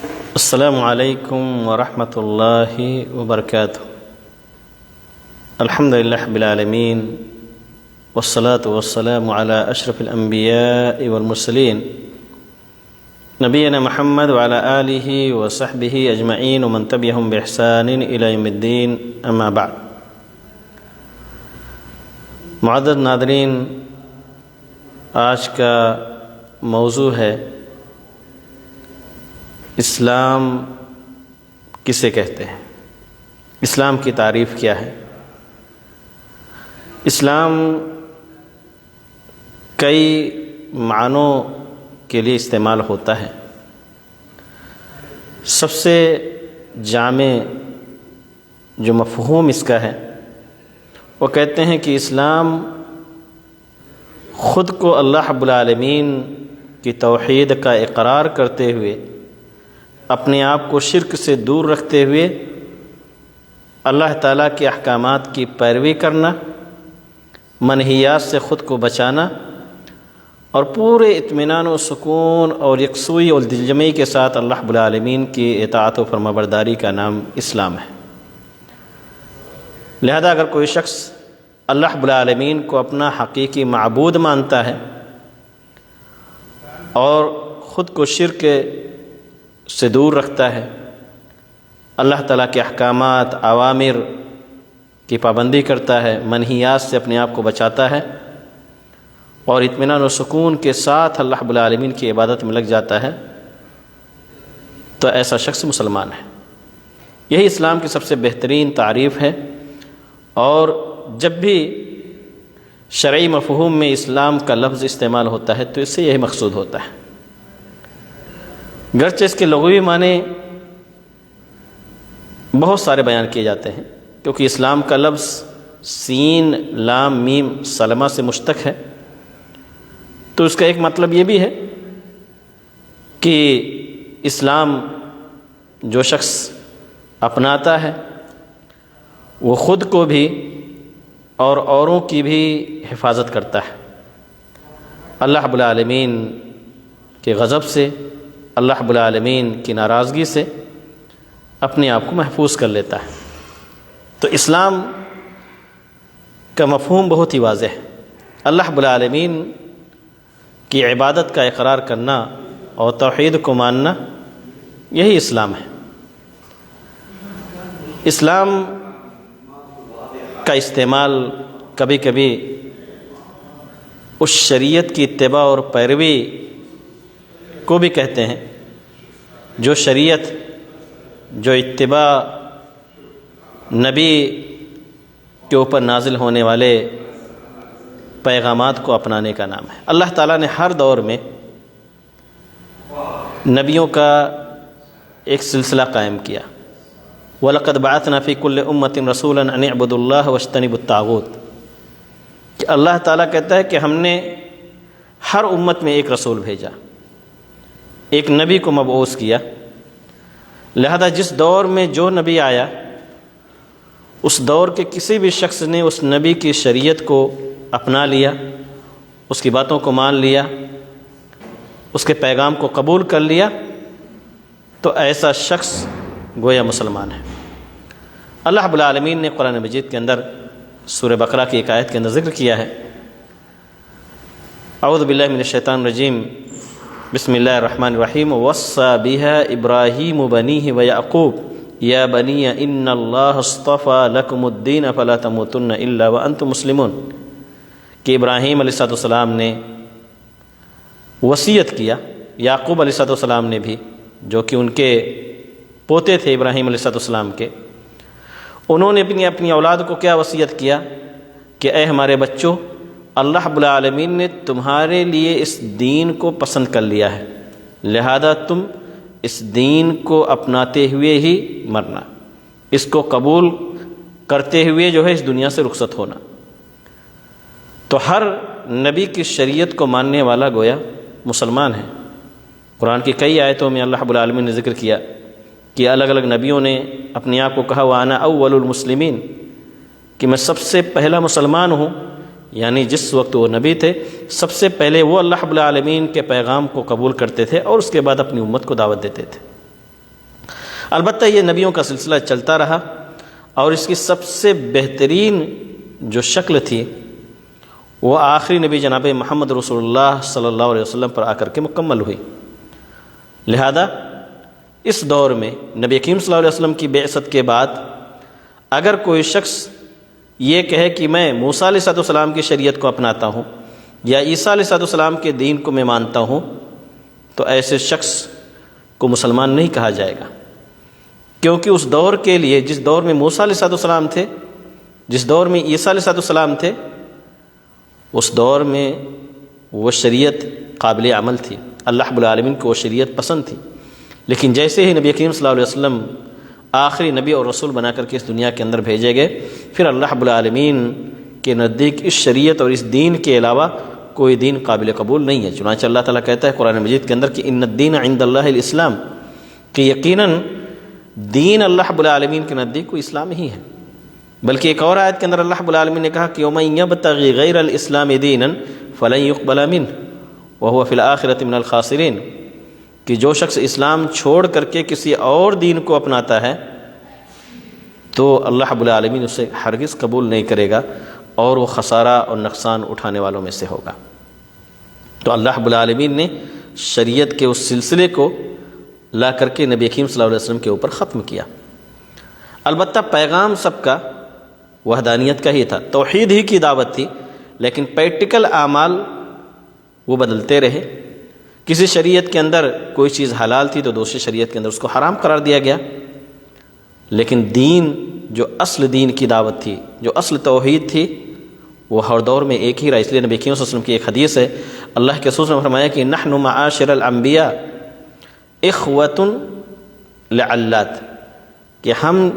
السلام علیکم ورحمۃ اللہ وبرکاتہ۔ الحمد للہ رب العالمین والصلاة والسلام علی اشرف الانبیاء والمرسلین نبینا محمد وعلی آلہ وصحبہ اجمعین ومن تبعہم بإحسان الی یوم الدین، اما بعد۔ معزز ناظرین، آج کا موضوع ہے اسلام کسے کہتے ہیں، اسلام کی تعریف کیا ہے۔ اسلام کئی معنوں کے لیے استعمال ہوتا ہے۔ سب سے جامع جو مفہوم اس کا ہے وہ کہتے ہیں کہ اسلام خود کو اللہ رب العالمین کی توحید کا اقرار کرتے ہوئے، اپنے آپ کو شرک سے دور رکھتے ہوئے اللہ تعالیٰ کے احکامات کی پیروی کرنا، منہیات سے خود کو بچانا، اور پورے اطمینان و سکون اور یکسوئی اور دلجمعی کے ساتھ اللہ رب العالمین کی اطاعت و فرمانبرداری کا نام اسلام ہے۔ لہذا اگر کوئی شخص اللہ رب العالمین کو اپنا حقیقی معبود مانتا ہے اور خود کو شرک سے دور رکھتا ہے، اللہ تعالیٰ کے احکامات، اوامر کی پابندی کرتا ہے، منہیات سے اپنے آپ کو بچاتا ہے، اور اطمینان و سکون کے ساتھ اللہ رب العالمین کی عبادت میں لگ جاتا ہے، تو ایسا شخص مسلمان ہے۔ یہی اسلام کی سب سے بہترین تعریف ہے، اور جب بھی شرعی مفہوم میں اسلام کا لفظ استعمال ہوتا ہے تو اس سے یہی مقصود ہوتا ہے۔ گرچہ اس کے لغوی معنی بہت سارے بیان کیے جاتے ہیں، کیونکہ اسلام کا لفظ سین لام میم سلمہ سے مشتق ہے، تو اس کا ایک مطلب یہ بھی ہے کہ اسلام جو شخص اپناتا ہے وہ خود کو بھی اور اوروں کی بھی حفاظت کرتا ہے، اللہ رب العالمین کے غضب سے، اللہ رب العالمین کی ناراضگی سے اپنے آپ کو محفوظ کر لیتا ہے۔ تو اسلام کا مفہوم بہت ہی واضح ہے۔ اللہ رب العالمین کی عبادت کا اقرار کرنا اور توحید کو ماننا، یہی اسلام ہے۔ اسلام کا استعمال کبھی کبھی اس شریعت کی اتباع اور پیروی کو بھی کہتے ہیں، جو شریعت، جو اتباع نبی کے اوپر نازل ہونے والے پیغامات کو اپنانے کا نام ہے۔ اللہ تعالیٰ نے ہر دور میں نبیوں کا ایک سلسلہ قائم کیا۔ وَلَقَدْ بَعَثْنَا فِي كُلِّ أُمَّةٍ رَسُولًا أَنِ اعْبُدُوا اللَّهَ وَاجْتَنِبُوا الطَّاغُوتَ کہ اللہ تعالیٰ کہتا ہے کہ ہم نے ہر امت میں ایک رسول بھیجا، ایک نبی کو مبعوث کیا، لہذا جس دور میں جو نبی آیا اس دور کے کسی بھی شخص نے اس نبی کی شریعت کو اپنا لیا، اس کی باتوں کو مان لیا، اس کے پیغام کو قبول کر لیا، تو ایسا شخص گویا مسلمان ہے۔ اللہ رب العالمین نے قرآن مجید کے اندر سورہ بقرہ کی ایک آیت کے اندر ذکر کیا ہے، اعوذ باللہ من الشیطان الرجیم، بسم اللہ الرحمن الرحیم، وَوَصَّى بِهَا إِبْرَاهِيمُ بَنِيهِ وَيَعْقُوبُ يَا بَنِيَّ إِنَّ اللَّهَ اصْطَفَى لَكُمُ الدِّينَ فَلَا تَمُوتُنَّ إِلَّا وَأَنْتُمْ مُسْلِمُونَ کہ ابراہیم علیہ السلام نے وصیت کیا، یعقوب علیہ السلام نے بھی، جو کہ ان کے پوتے تھے ابراہیم علیہ السلام کے، انہوں نے اپنی اولاد کو کیا وصیت کیا کہ اے ہمارے بچوں، اللہ رب العالمین نے تمہارے لیے اس دین کو پسند کر لیا ہے، لہذا تم اس دین کو اپناتے ہوئے ہی مرنا، اس کو قبول کرتے ہوئے جو ہے اس دنیا سے رخصت ہونا۔ تو ہر نبی کی شریعت کو ماننے والا گویا مسلمان ہے۔ قرآن کی کئی آیتوں میں اللہ رب العالمین نے ذکر کیا کہ الگ الگ نبیوں نے اپنے آپ کو کہا وَأَنَا أَوَّلُ الْمُسْلِمِينَ کہ میں سب سے پہلا مسلمان ہوں، یعنی جس وقت وہ نبی تھے سب سے پہلے وہ اللہ رب العالمین کے پیغام کو قبول کرتے تھے اور اس کے بعد اپنی امت کو دعوت دیتے تھے۔ البتہ یہ نبیوں کا سلسلہ چلتا رہا، اور اس کی سب سے بہترین جو شکل تھی وہ آخری نبی جناب محمد رسول اللہ صلی اللہ علیہ وسلم پر آ کر کے مکمل ہوئی۔ لہذا اس دور میں نبی کریم صلی اللہ علیہ وسلم کی بعثت کے بعد اگر کوئی شخص یہ کہے کہ میں موسیٰ علیہ السلام کی شریعت کو اپناتا ہوں یا عیسیٰ علیہ السلام کے دین کو میں مانتا ہوں، تو ایسے شخص کو مسلمان نہیں کہا جائے گا، کیونکہ اس دور کے لیے، جس دور میں موسیٰ علیہ السلام تھے، جس دور میں عیسیٰ علیہ السلام تھے، اس دور میں وہ شریعت قابل عمل تھی، اللہ رب العالمین کو وہ شریعت پسند تھی۔ لیکن جیسے ہی نبی کریم صلی اللہ علیہ وسلم آخری نبی اور رسول بنا کر کے اس دنیا کے اندر بھیجے گئے، پھر اللہ رب العالمین کے نزدیک اس شریعت اور اس دین کے علاوہ کوئی دین قابل قبول نہیں ہے۔ چنانچہ اللہ تعالیٰ کہتا ہے قرآن مجید کے اندر کہ ان الدین عند اللہ الاسلام، کہ یقیناً دین اللہ رب العالمین کے نزدیک کوئی اسلام ہی ہے۔ بلکہ ایک اور آیت کے اندر اللہ رب العالمین نے کہا کہ وَمَن يَبْتَغِ غَيْرَ الْإِسْلَامِ دِينًا فَلَن يُقْبَلَ مِنْهُ وَهُوَ فِي الْآخِرَةِ مِنَ الْخَاسِرِينَ، کہ جو شخص اسلام چھوڑ کر کے کسی اور دین کو اپناتا ہے تو اللہ رب العالمین اسے ہرگز قبول نہیں کرے گا، اور وہ خسارہ اور نقصان اٹھانے والوں میں سے ہوگا۔ تو اللہ رب العالمین نے شریعت کے اس سلسلے کو لا کر کے نبی کریم صلی اللہ علیہ وسلم کے اوپر ختم کیا۔ البتہ پیغام سب کا وحدانیت کا ہی تھا، توحید ہی کی دعوت تھی، لیکن پریکٹیکل اعمال وہ بدلتے رہے۔ کسی شریعت کے اندر کوئی چیز حلال تھی تو دوسری شریعت کے اندر اس کو حرام قرار دیا گیا، لیکن دین، جو اصل دین کی دعوت تھی، جو اصل توحید تھی، وہ ہر دور میں ایک ہی رہا۔ اس لیے نبی کریم صلی اللہ علیہ وسلم کی ایک حدیث ہے، اللہ کے رسول نے فرمایا کہ نحن معاشر الانبیاء اخوۃ لعلات، کہ ہم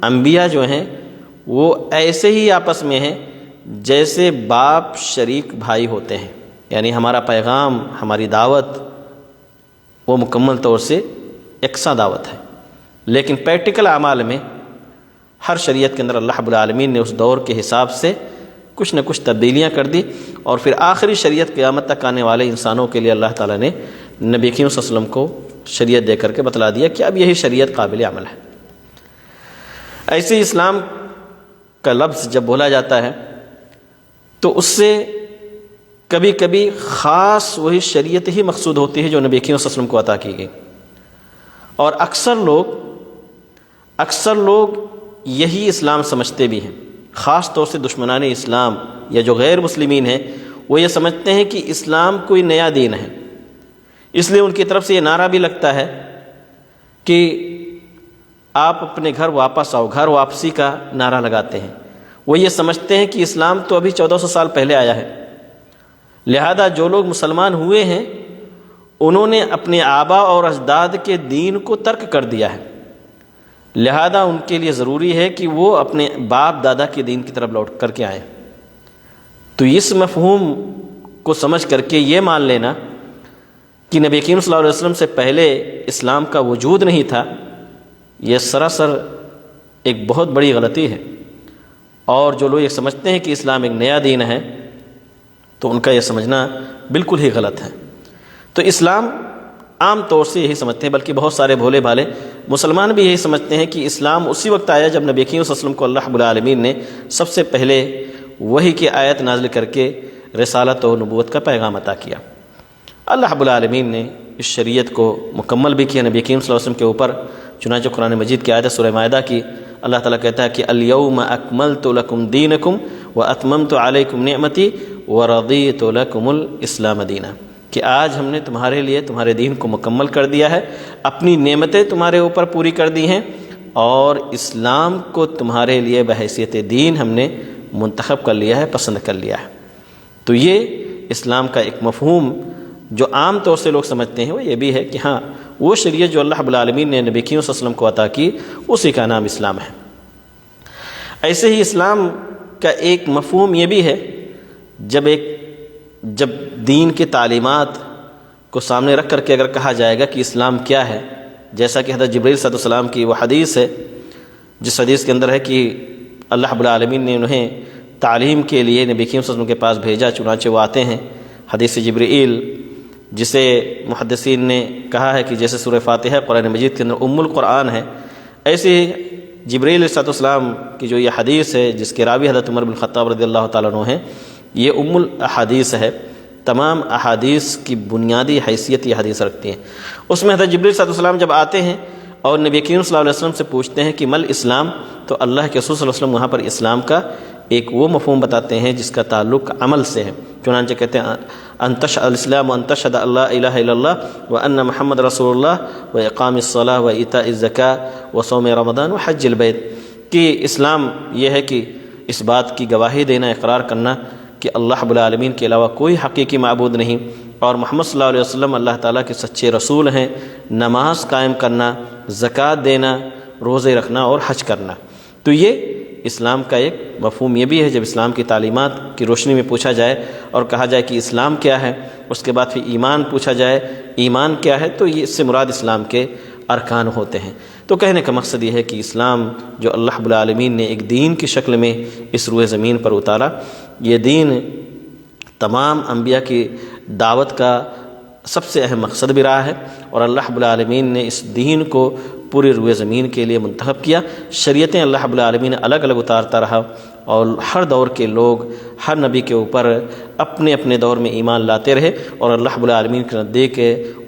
انبیاء جو ہیں وہ ایسے ہی آپس میں ہیں جیسے باپ شریک بھائی ہوتے ہیں، یعنی ہمارا پیغام، ہماری دعوت وہ مکمل طور سے یکساں دعوت ہے۔ لیکن پریکٹیکل اعمال میں ہر شریعت کے اندر اللہ رب العالمین نے اس دور کے حساب سے کچھ نہ کچھ تبدیلیاں کر دی، اور پھر آخری شریعت قیامت تک آنے والے انسانوں کے لیے اللہ تعالیٰ نے نبی کریم صلی اللہ علیہ وسلم کو شریعت دے کر کے بتلا دیا کہ اب یہی شریعت قابل عمل ہے۔ ایسے اسلام کا لفظ جب بولا جاتا ہے تو اس سے کبھی کبھی خاص وہی شریعت ہی مقصود ہوتی ہے جو نبی کریم صلی اللہ علیہ وسلم کو عطا کی گئی، اور اکثر لوگ یہی اسلام سمجھتے بھی ہیں۔ خاص طور سے دشمنان اسلام یا جو غیر مسلمین ہیں، وہ یہ سمجھتے ہیں کہ اسلام کوئی نیا دین ہے، اس لیے ان کی طرف سے یہ نعرہ بھی لگتا ہے کہ آپ اپنے گھر واپس آؤ، گھر واپسی کا نعرہ لگاتے ہیں۔ وہ یہ سمجھتے ہیں کہ اسلام تو ابھی 1400 سال پہلے آیا ہے، لہذا جو لوگ مسلمان ہوئے ہیں انہوں نے اپنے آبا اور اجداد کے دین کو ترک کر دیا ہے، لہذا ان کے لیے ضروری ہے کہ وہ اپنے باپ دادا کے دین کی طرف لوٹ کر کے آئیں۔ تو اس مفہوم کو سمجھ کر کے یہ مان لینا کہ نبی کریم صلی اللہ علیہ وسلم سے پہلے اسلام کا وجود نہیں تھا، یہ سراسر ایک بہت بڑی غلطی ہے۔ اور جو لوگ یہ سمجھتے ہیں کہ اسلام ایک نیا دین ہے تو ان کا یہ سمجھنا بالکل ہی غلط ہے۔ تو اسلام عام طور سے یہی سمجھتے ہیں، بلکہ بہت سارے بھولے بھالے مسلمان بھی یہی سمجھتے ہیں کہ اسلام اسی وقت آیا جب نبی کریم صلی اللہ علیہ وسلم کو اللہ رب العالمین نے سب سے پہلے وحی کی آیت نازل کر کے رسالت و نبوت کا پیغام عطا کیا۔ اللہ رب العالمین نے اس شریعت کو مکمل بھی کیا نبی کریم صلی اللہ علیہ وسلم کے اوپر۔ چنانچہ قرآن مجید کی آیت سورہ مائدہ کی اللہ تعالیٰ کہتا ہے کہ الیوم اکملت لکم دینکم واتممت علیکم نعمتی ورضیت لکم الاسلام دینا، کہ آج ہم نے تمہارے لیے تمہارے دین کو مکمل کر دیا ہے، اپنی نعمتیں تمہارے اوپر پوری کر دی ہیں، اور اسلام کو تمہارے لیے بحیثیت دین ہم نے منتخب کر لیا ہے، پسند کر لیا ہے۔ تو یہ اسلام کا ایک مفہوم جو عام طور سے لوگ سمجھتے ہیں وہ یہ بھی ہے کہ ہاں وہ شریعت جو اللہ رب العالمین نے نبی کریم صلی اللہ علیہ وسلم کو عطا کی اسی کا نام اسلام ہے۔ ایسے ہی اسلام کا ایک مفہوم یہ بھی ہے، جب دین کی تعلیمات کو سامنے رکھ کر کے اگر کہا جائے گا کہ اسلام کیا ہے، جیسا کہ حضرت جبریل صلی اللہ علیہ وسلم کی وہ حدیث ہے جس حدیث کے اندر ہے کہ اللہ رب العالمین نے انہیں تعلیم کے لیے نبی کریم صلی اللہ علیہ وسلم کے پاس بھیجا، چنانچہ وہ آتے ہیں۔ حدیث جبریل جسے محدثین نے کہا ہے کہ جیسے سورہ فاتحہ قرآن مجید کے اندر ام القرآن ہے، ایسے ہی جبریل علیہ السلام کی جو یہ حدیث ہے جس کے راوی حضرت عمر بن الخطاب رضی اللہ تعالیٰ عنہ ہیں، یہ ام الاحادیث ہے، تمام احادیث کی بنیادی حیثیت یہ حدیث رکھتی ہیں۔ اس میں حضرت جبریل صلی اللہ علیہ وسلم جب آتے ہیں اور نبی کریم صلی اللہ علیہ وسلم سے پوچھتے ہیں کہ مل اسلام، تو اللہ کے رسول صلی اللہ علیہ وسلم وہاں پر اسلام کا ایک وہ مفہوم بتاتے ہیں جس کا تعلق عمل سے ہے، چنانچہ کہتے ہیں ان تشهد الاسلام وان تشهد ان لا الہ الا اللہ وان محمد رسول اللہ واقام الصلاۃ وایتاء الزکاۃ وصوم رمضان وحج البیت، کہ اسلام یہ ہے کہ اس بات کی گواہی دینا، اقرار کرنا کہ اللہ رب العالمین کے علاوہ کوئی حقیقی معبود نہیں، اور محمد صلی اللہ علیہ وسلم اللہ تعالیٰ کے سچے رسول ہیں، نماز قائم کرنا، زکوٰۃ دینا، روزے رکھنا اور حج کرنا۔ تو یہ اسلام کا ایک مفہوم یہ بھی ہے، جب اسلام کی تعلیمات کی روشنی میں پوچھا جائے اور کہا جائے کہ اسلام کیا ہے، اس کے بعد پھر ایمان پوچھا جائے ایمان کیا ہے، تو یہ اس سے مراد اسلام کے ارکان ہوتے ہیں۔ تو کہنے کا مقصد یہ ہے کہ اسلام جو اللہ رب العالمین نے ایک دین کی شکل میں اس روئے زمین پر اتارا، یہ دین تمام انبیاء کی دعوت کا سب سے اہم مقصد بھی رہا ہے، اور اللہ رب العالمین نے اس دین کو پوری روئے زمین کے لیے منتخب کیا۔ شریعتیں اللہ رب العالمین نے الگ الگ اتارتا رہا، اور ہر دور کے لوگ ہر نبی کے اوپر اپنے اپنے دور میں ایمان لاتے رہے، اور اللہ رب العالمین کے نزدیک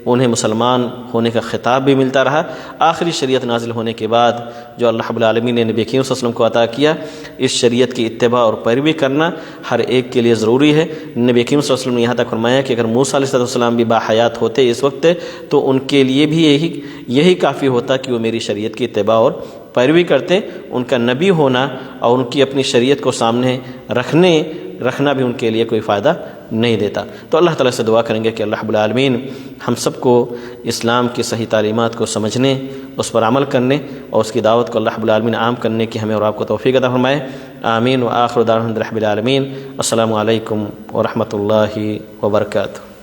انہیں مسلمان ہونے کا خطاب بھی ملتا رہا۔ آخری شریعت نازل ہونے کے بعد جو اللہ رب العالمین نے نبی کریم صلی اللہ علیہ وسلم کو عطا کیا، اس شریعت کی اتباع اور پیروی کرنا ہر ایک کے لیے ضروری ہے۔ نبی کریم صلی اللہ علیہ وسلم نے یہاں تک فرمایا کہ اگر موسیٰ علیہ السلام بھی باحیات ہوتے اس وقت، تو ان کے لیے بھی یہی کافی ہوتا کہ وہ میری شریعت کی اتباع اور پیروی کرتے۔ ان کا نبی ہونا اور ان کی اپنی شریعت کو سامنے رکھنا بھی ان کے لیے کوئی فائدہ نہیں دیتا۔ تو اللہ تعالیٰ سے دعا کریں گے کہ اللہ رب العالمین ہم سب کو اسلام کی صحیح تعلیمات کو سمجھنے، اس پر عمل کرنے اور اس کی دعوت کو اللہ رب العالمین عام کرنے کی ہمیں اور آپ کو توفیق عطا فرمائے۔ آمین۔ وآخر دعوانا الحمد للہ رب العالمین۔ السلام علیکم ورحمۃ اللہ وبرکاتہ۔